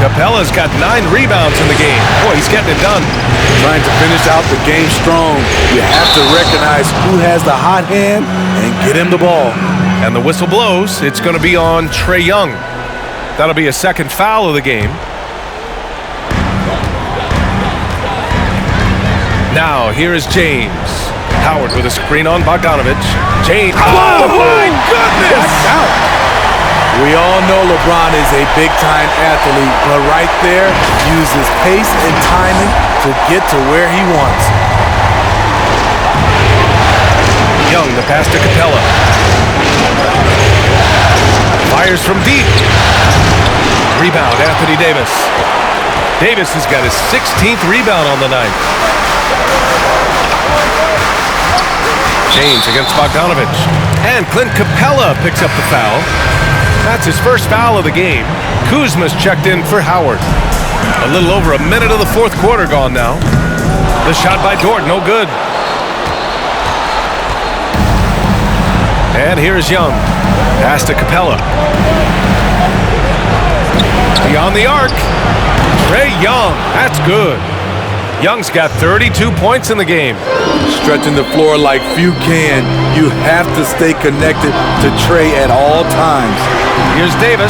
Capella's got 9 rebounds in the game. Boy, he's getting it done. Trying to finish out the game strong. You have to recognize who has the hot hand and get him the ball. And the whistle blows. It's going to be on Trae Young. That'll be a second foul of the game. Now, here is James. Howard with a screen on Bogdanovic. James. Oh, my goodness! We all know LeBron is a big-time athlete, but right there, uses pace and timing to get to where he wants. Young, the pass to Capella. Fires from deep. Rebound, Anthony Davis. Davis has got his 16th rebound on the night. James against Bogdanovic. And Clint Capella picks up the foul. That's his first foul of the game. Kuzma's checked in for Howard. A little over a minute of the fourth quarter gone now. The shot by Dort, no good. And here's Young. Pass to Capella. Beyond the arc. Trae Young, that's good. Young's got 32 points in the game. Stretching the floor like few can. You have to stay connected to Trae at all times. Here's Davis.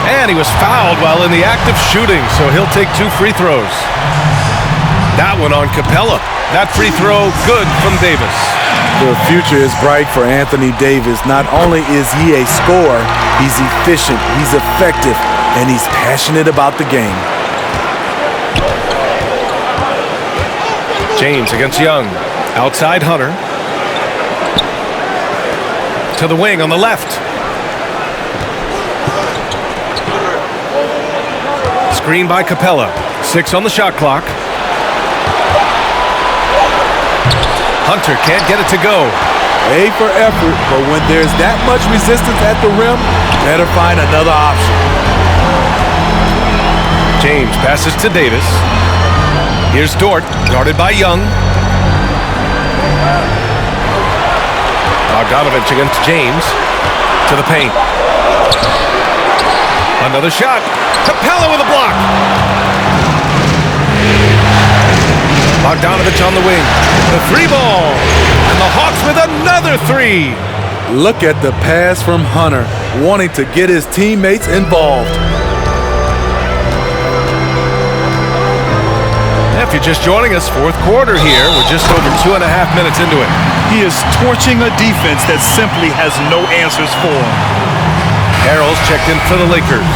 And he was fouled while in the act of shooting, so he'll take 2 free throws. That one on Capella. That free throw good from Davis. The future is bright for Anthony Davis. Not only is he a scorer, he's efficient, he's effective, and he's passionate about the game. James against Young. Outside Hunter. To the wing on the left. Screen by Capella. 6 on the shot clock. Hunter can't get it to go. A for effort, but when there's that much resistance at the rim, better find another option. James passes to Davis. Here's Dort, guarded by Young. Bogdanovic against James. To the paint. Another shot. Capella with a block. Bogdanovic on the wing. The 3-ball. And the Hawks with another 3. Look at the pass from Hunter, wanting to get his teammates involved. if you're just joining us, fourth quarter here. We're just over 2.5 minutes into it. He is torching a defense that simply has no answers for him. Harrell's checked in for the Lakers.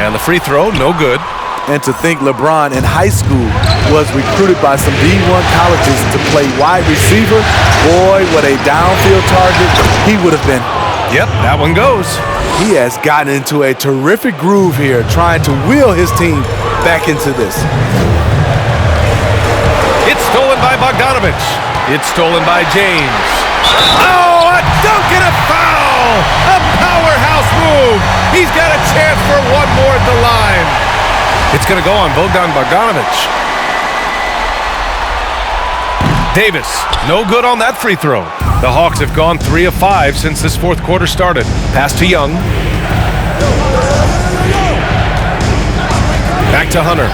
And the free throw, no good. And to think LeBron in high school was recruited by some D1 colleges to play wide receiver, boy, what a downfield target he would have been. Yep, that one goes. He has gotten into a terrific groove here, trying to wheel his team back into this. It's stolen by Bogdanovich. It's stolen by James. Oh, a dunk and a foul! A powerhouse move. He's got a chance for one more at the line. It's going to go on Bogdanovich. Davis, no good on that free throw. The Hawks have gone 3 of 5 since this fourth quarter started. Pass to Young. Back to Hunter.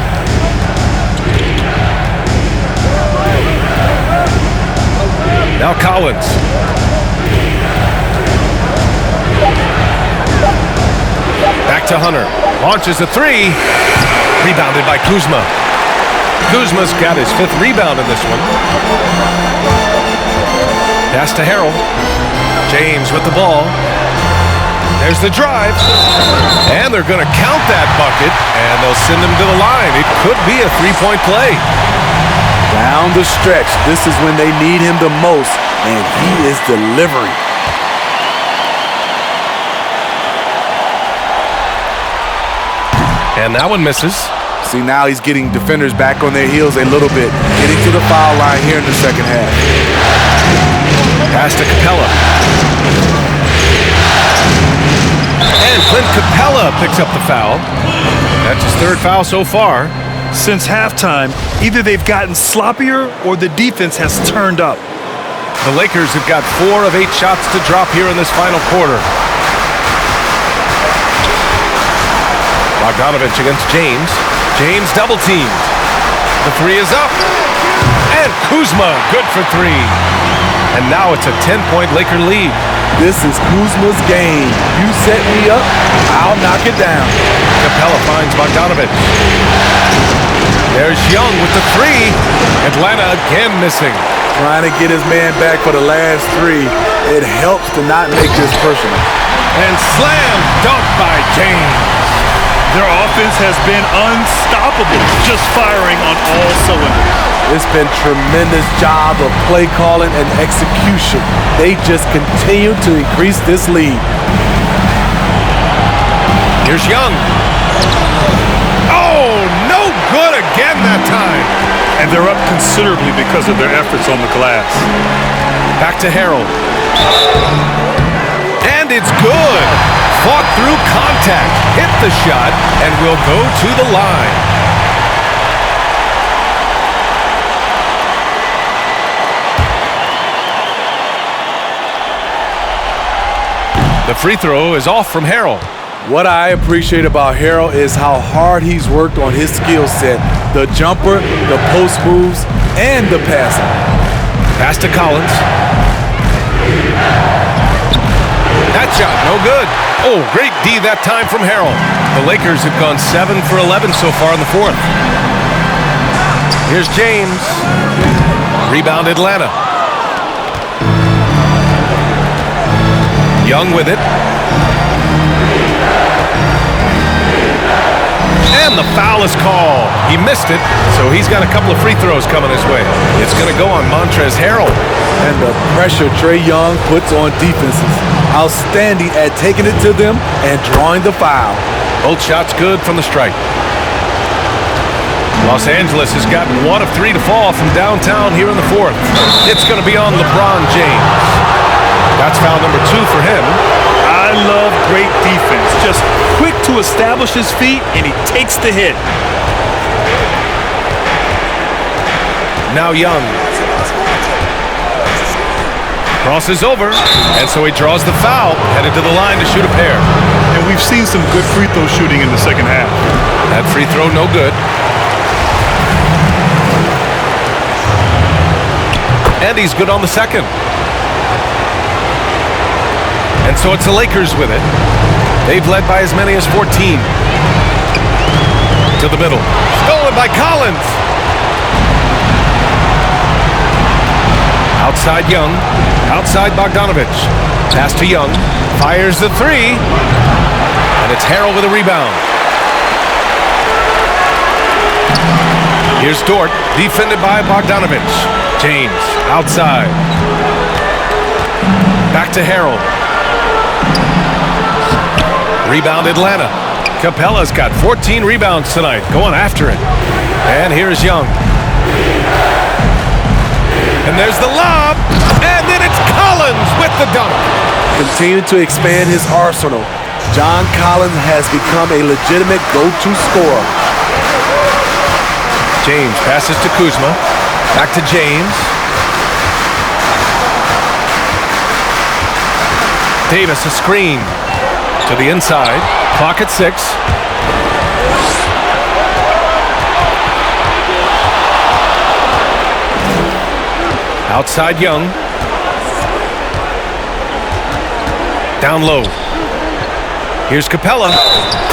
Now Collins. Back to Hunter. Launches a three. Rebounded by Kuzma. Kuzma's got his 5th rebound in this one. Pass to Harrell. James with the ball. There's the drive. And they're going to count that bucket, and they'll send him to the line. It could be a three-point play. Down the stretch, this is when they need him the most, and he is delivering. And that one misses. See, now he's getting defenders back on their heels a little bit, getting to the foul line here in the second half. Pass to Capella. And Clint Capella picks up the foul. That's his 3rd foul so far. Since halftime, either they've gotten sloppier or the defense has turned up. The Lakers have got 4 of 8 shots to drop here in this final quarter. Bogdanovich against James. James double teamed. The three is up. And Kuzma, good for 3. And now it's a 10-point Laker lead. This is Kuzma's game. You set me up, I'll knock it down. Capella finds Bogdanovich. There's Young with the 3. Atlanta again missing. Trying to get his man back for the last 3. It helps to not make this personal. And slam dunk by James. Their offense has been unstoppable, just firing on all cylinders. It's been tremendous job of play calling and execution. They just continue to increase this lead. Here's Young. Oh, no good again that time. And they're up considerably because of their efforts on the glass. Back to Harrell. And it's good. Fought through contact, hit the shot, and will go to the line. The free throw is off from Harrell. What I appreciate about Harrell is how hard he's worked on his skill set. The jumper, the post moves, and the passing. Pass to Collins. That shot, no good. Oh, great D that time from Harrell. The Lakers have gone 7 for 11 so far in the fourth. Here's James. Rebound Atlanta. Young with it. And the foul is called. He missed it, so he's got a couple of free throws coming his way. It's going to go on Montrezl Harrell. And the pressure Trae Young puts on defenses. Outstanding at taking it to them and drawing the foul. Both shots good from the stripe. Los Angeles has gotten 1 of 3 to fall from downtown here in the fourth. It's going to be on LeBron James. That's foul number 2 for him. I love great defense. Just quick to establish his feet, and he takes the hit. Now Young. Crosses over, and so he draws the foul, headed to the line to shoot a pair. And we've seen some good free throw shooting in the second half. That free throw, no good. And he's good on the second. And so it's the Lakers with it. They've led by as many as 14. To the middle. Stolen by Collins. Outside Young. Outside Bogdanovich. Pass to Young. Fires the three. And it's Harrell with a rebound. Here's Dort. Defended by Bogdanovich. James. Outside. Back to Harrell. Rebound Atlanta. Capella's got 14 rebounds tonight. Going after it. And here's Young. And there's the lob. And then it's Collins with the dunk. Continue to expand his arsenal. John Collins has become a legitimate go-to scorer. James passes to Kuzma. Back to James. Davis a screen. To the inside. Clock at 6. Outside Young. Down low. Here's Capella.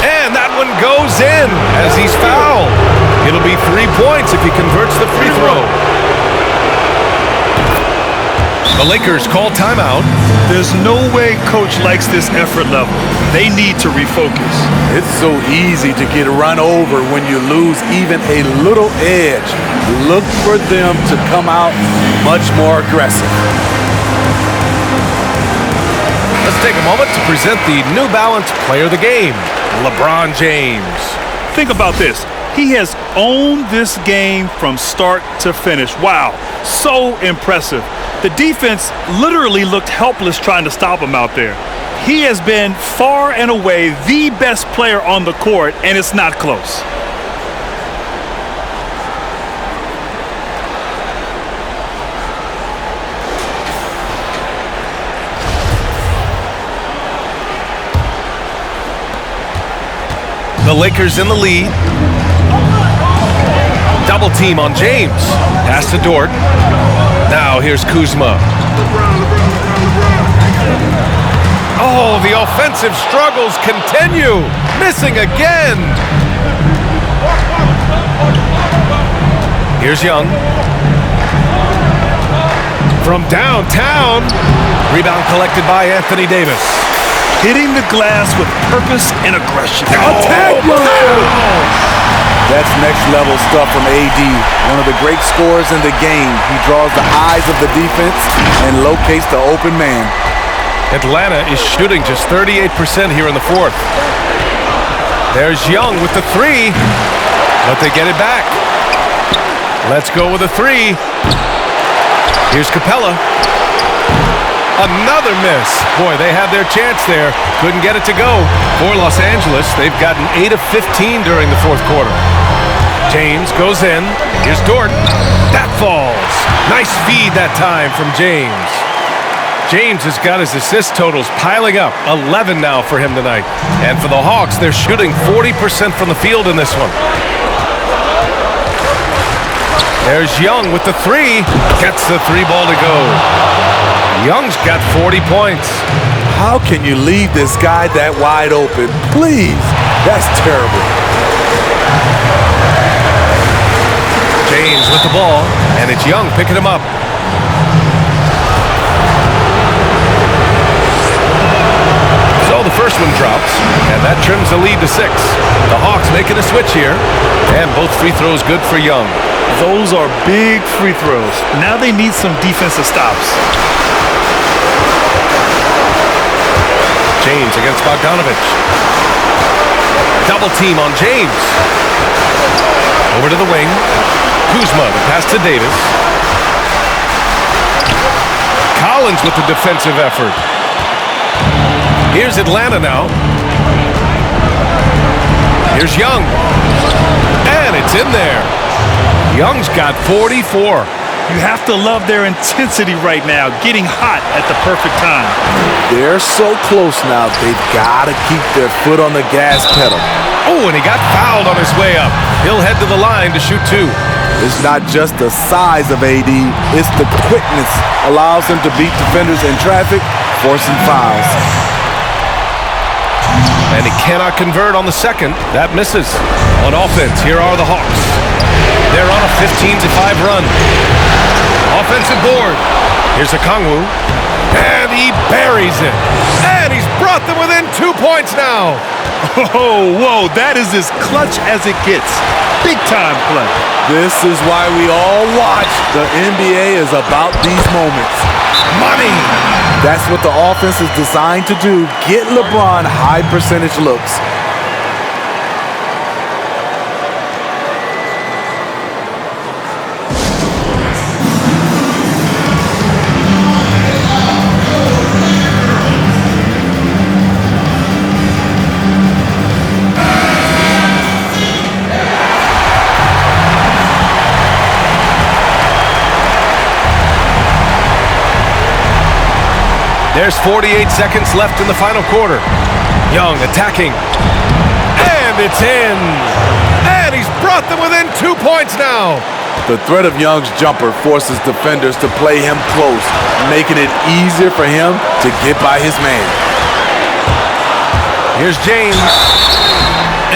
And that one goes in as he's fouled. It'll be 3 points if he converts the free throw. The Lakers call timeout. There's no way coach likes this effort level. They need to refocus. It's so easy to get run over when you lose even a little edge. Look for them to come out much more aggressive. Let's take a moment to present the New Balance Player of the Game, LeBron James. Think about this. He has owned this game from start to finish. Wow, so impressive. The defense literally looked helpless trying to stop him out there. He has been far and away the best player on the court, and it's not close. The Lakers in the lead. Double team on James. Pass to Dort. Now here's Kuzma. Oh, the offensive struggles continue. Missing again. Here's Young. From downtown. Rebound collected by Anthony Davis. Hitting the glass with purpose and aggression. Attack! That's next level stuff from AD. One of the great scorers in the game. He draws the eyes of the defense and locates the open man. Atlanta is shooting just 38% here in the fourth. There's Young with the three, but they get it back. Let's go with a three. Here's Capella. Another miss. Boy, they had their chance there. Couldn't get it to go. For Los Angeles, they've gotten 8 of 15 during the fourth quarter. James goes in. Here's Dort. That falls. Nice feed that time from James. James has got his assist totals piling up. 11 now for him tonight. And for the Hawks, they're shooting 40% from the field in this one. There's Young with the three. Gets the three ball to go. Young's got 40 points. How can you leave this guy that wide open? Please. That's terrible. James with the ball, and it's Young picking him up. So the first one drops, and that trims the lead to 6. The Hawks making a switch here, and both free throws good for Young. Those are big free throws. Now they need some defensive stops. James against Bogdanovich. Double team on James. Over to the wing. Kuzma, the pass to Davis. Collins with the defensive effort. Here's Atlanta now. Here's Young. And it's in there. Young's got 44. You have to love their intensity right now, getting hot at the perfect time. They're so close now, they've got to keep their foot on the gas pedal. Oh, and he got fouled on his way up. He'll head to the line to shoot 2. It's not just the size of AD, it's the quickness allows him to beat defenders in traffic, forcing fouls. And he cannot convert on the second. That misses. On offense, here are the Hawks. They're on a 15-5 run. Offensive board. Here's Okongwu. And he buries it. And he's brought them within 2 points now. Oh, whoa, that is as clutch as it gets. Big time play. This is why we all watch. The NBA is about these moments. Money. That's what the offense is designed to do. Get LeBron high percentage looks. There's 48 seconds left in the final quarter. Young attacking. And it's in. And he's brought them within 2 points now. The threat of Young's jumper forces defenders to play him close, making it easier for him to get by his man. Here's James.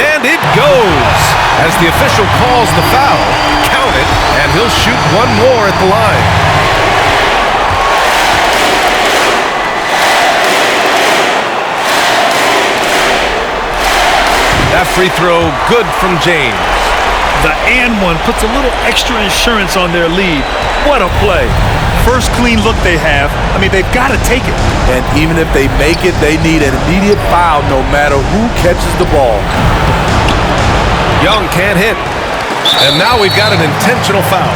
And it goes. As the official calls the foul, count it, and he'll shoot one more at the line. That free throw, good from James. The and one puts a little extra insurance on their lead. What a play. First clean look they have. I mean, they've got to take it. And even if they make it, they need an immediate foul no matter who catches the ball. Young can't hit. And now we've got an intentional foul.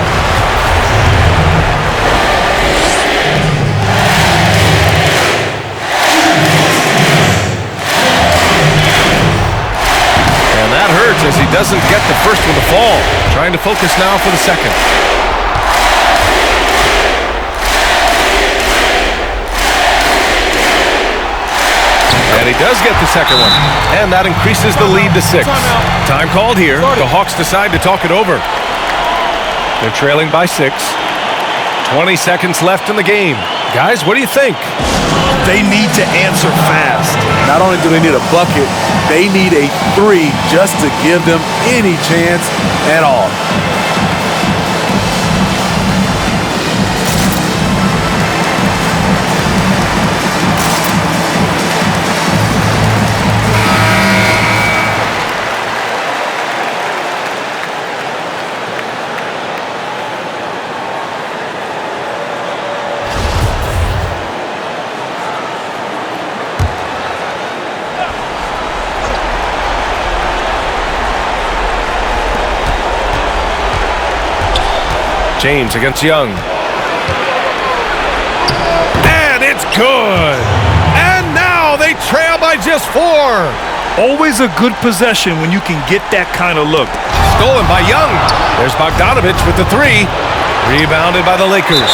As he doesn't get the first one to fall. Trying to focus now for the second. And he does get the second one. And that increases the lead to 6. Time called here. The Hawks decide to talk it over. They're trailing by 6. 20 seconds left in the game. Guys, what do you think? They need to answer fast. Not only do they need a bucket, they need a 3 just to give them any chance at all. James against Young. And it's good. And now they trail by just 4. Always a good possession when you can get that kind of look. Stolen by Young. There's Bogdanovich with the 3. Rebounded by the Lakers.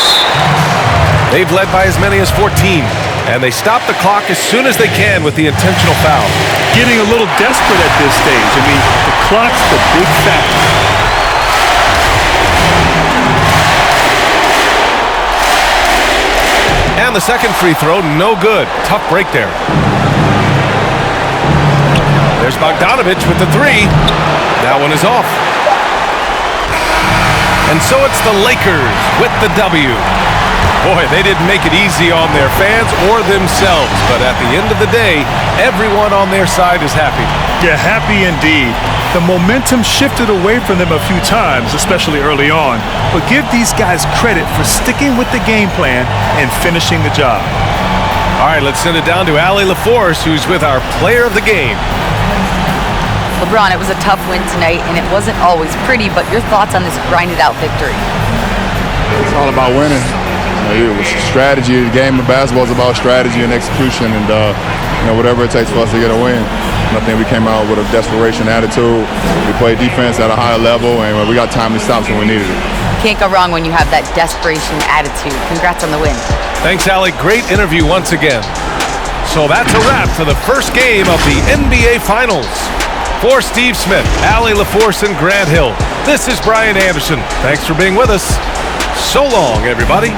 They've led by as many as 14. And they stop the clock as soon as they can with the intentional foul. Getting a little desperate at this stage. I mean, the clock's the big factor. And the second free throw, no good. Tough break there. There's Bogdanovich with the 3. That one is off. And so it's the Lakers with the W. Boy, they didn't make it easy on their fans or themselves, but at the end of the day, everyone on their side is happy. Yeah, happy indeed. The momentum shifted away from them a few times, especially early on, but give these guys credit for sticking with the game plan and finishing the job. All right, let's send it down to Allie LaForce, who's with our player of the game. LeBron, it was a tough win tonight, and it wasn't always pretty, but your thoughts on this grinded-out victory? It's all about winning. It was strategy. The game of basketball is about strategy and execution, and whatever it takes for us to get a win. And I think we came out with a desperation attitude. We played defense at a higher level, and we got timely stops when we needed it. Can't go wrong when you have that desperation attitude. Congrats on the win. Thanks, Allie. Great interview once again. So that's a wrap for the first game of the NBA Finals. For Steve Smith, Allie LaForce, and Grant Hill, this is Brian Anderson. Thanks for being with us. So long, everybody.